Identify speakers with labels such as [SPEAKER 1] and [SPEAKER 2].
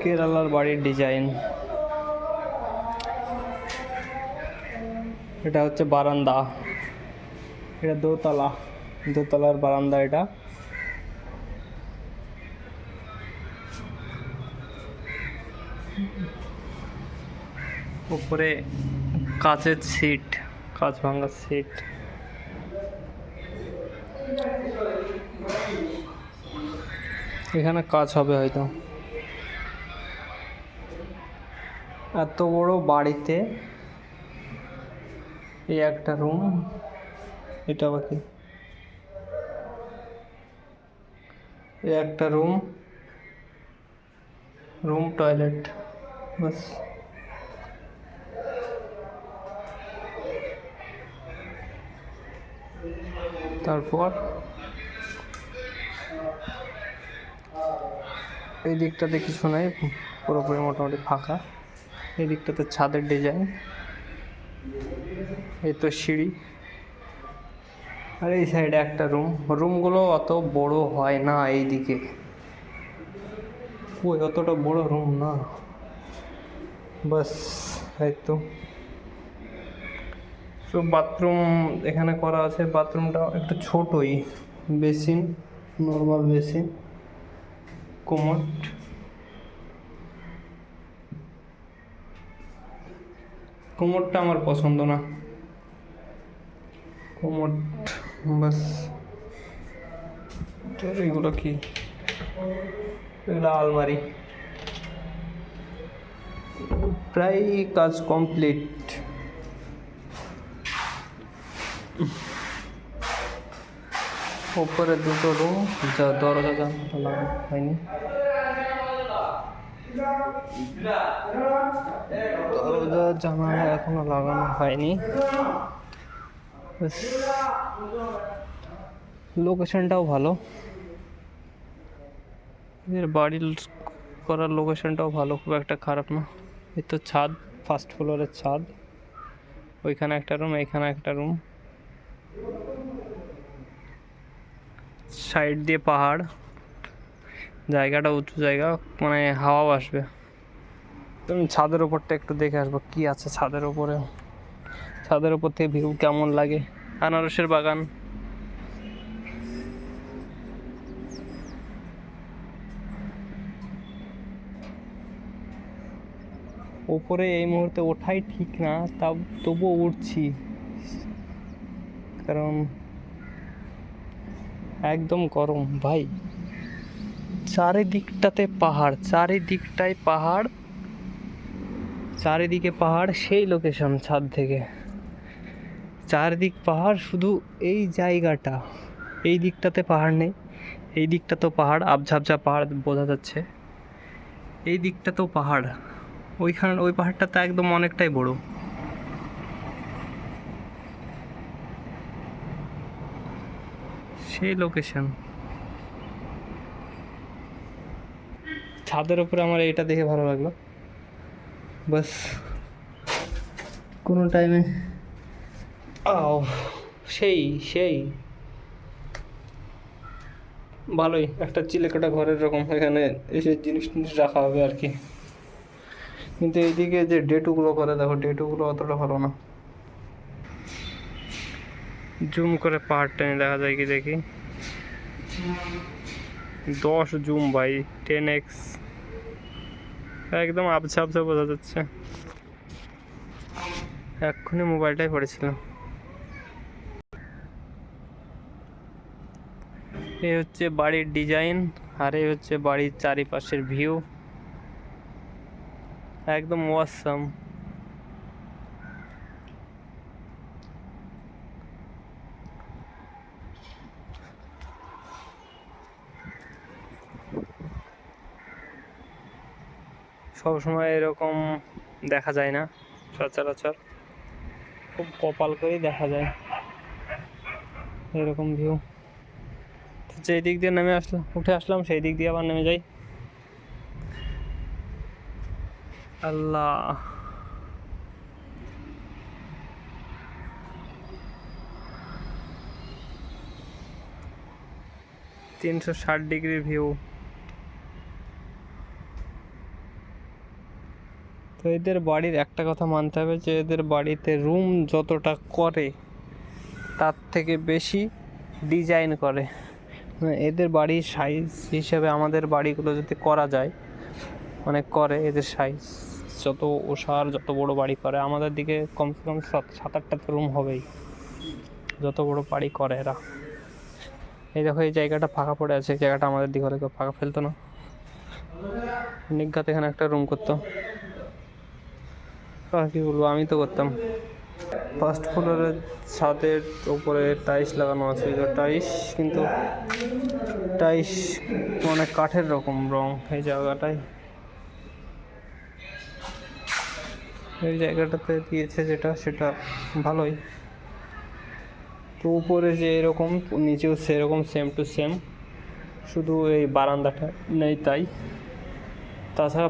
[SPEAKER 1] কেরালার বাড়ির ডিজাইন। এটা হচ্ছে বারান্দা, এটা দোতলার বারান্দা। এটা উপরে কাঁচের সিট, কাঁচ ভাঙা সিট। এখানে কাজ হবে হয়তো। এত বড় বাড়িতে এই একটা রুম, এটা বাকি এই একটা রুম, টয়লেট, বাস। তারপর এই দিকটাতে কিছু নাই, পুরোপুরি মোটামুটি ফাঁকা। এই দিকটাতে ছাদের ডিজাইন, এই তো সিঁড়ি। আর এই সাইডে একটা রুমগুলো অত বড় হয় না এইদিকে, ওই অতটা বড় রুম না, বাস। এই তো সব বাথরুম এখানে করা আছে। বাথরুমটা একটু ছোটই, বেসিন, নর্মাল বেসিন, কোমোড। কোমোডটা আমার পছন্দ না, কোমোড, বাস। এগুলো কি? এগুলো আলমারি। প্রায় কাজ কমপ্লিট। উপরে দুটো রুম, যা দরজা জানালা হয়নি, দরজা জানালা এখনো লাগানো হয়নি। লোকেশনটাও ভালো, এর বাড়ির করার লোকেশনটাও ভালো, খুব একটা খারাপ না। এই তো ছাদ, ফার্স্ট ফ্লোরের ছাদ। ওইখানে একটা রুম, এইখানে একটা রুম। সাইড দিয়ে পাহাড়, জায়গাটা উঁচু জায়গা, মানে হাওয়াও আসবে। তুমি ছাদের ওপরটা একটু দেখে আসবো কি আছে ছাদের ওপরে, ছাদের ওপর থেকে ভিউ কেমন লাগে। আনারসের বাগান, ওপরে এই মুহূর্তে ওঠাই ঠিক না, তবুও উঠছি, কারণ একদম গরম ভাই। চারিদিকটাতে পাহাড়, চারিদিকটাই পাহাড়, চারিদিকে পাহাড়। সেই লোকেশন ছাদ থেকে চারদিক পাহাড়, শুধু এই জায়গাটা, এই দিকটাতে পাহাড় নেই। এই দিকটা তো পাহাড়, আবঝাবঝা পাহাড় বোঝা যাচ্ছে। এই দিকটা তো পাহাড়, ওই পাহাড়টা তো একদম অনেকটাই বড়। সেই লোকেশন। ছাদের উপরে আমার এইটা দেখে ভালো লাগলো, বাস। কোনো টাইমে সেই ভালোই একটা চিলেকোঠা ঘরের রকম এখানে এসে জিনিস রাখা হবে আর কি। কিন্তু এইদিকে যে ডেটুগুলো করে, দেখো ডেটুগুলো অতটা ভালো না। জুম করে পাহাড় টেনে দেখা যায় কি দেখি, 10 জুম ভাই, 10x, একদম আবছা আবছা বোঝা যাচ্ছে। এক্ষুনি মোবাইলটাই পড়েছিলাম। এই হচ্ছে বাড়ির ডিজাইন, আর এই হচ্ছে বাড়ির চারিপাশের ভিউ, একদম অসাম। সবসময় এরকম দেখা যায় না সচরাচর, খুব কপাল করেই দেখা যায় এরকম ভিউ। যেই দিক দিয়ে নেমে আসলাম, উঠে আসলাম, সেই দিক দিয়ে আবার নেমে যাই। আল্লাহ, 360 ডিগ্রি ভিউ। তো এদের বাড়ির একটা কথা মানতে হবে যে এদের বাড়িতে রুম যতটা করে তার থেকে বেশি ডিজাইন করে। এদের বাড়ির সাইজ হিসেবে আমাদের বাড়িগুলো যদি করা যায়, অনেক করে এদের সাইজ, যত ওষার যত বড় বাড়ি করে আমাদের দিকে কমসে কম 7-8টা তো রুম হবেই, যত বড় বাড়ি করে এরা। এই দেখো এই জায়গাটা ফাঁকা পড়ে আছে, এই জায়গাটা আমাদের দিকে হলে কেউ ফাঁকা ফেলতো না। নিজ্ঞাত এখানে একটা রুম করতো, আর কি বলবো, আমি তো করতাম। ফার্স্ট ফ্লোরের ছাদের উপরে টাইলস লাগানো আছে, টাইলস কিন্তু টাইলস মানে কাঠের রকম রং এই জায়গাটায়, এই জায়গাটাতে দিয়েছে যেটা সেটা ভালোই। তো উপরে যে এরকম নিচেও সেরকম সেম টু সেম, শুধু এই বারান্দাটা নেই তাই, তাছাড়া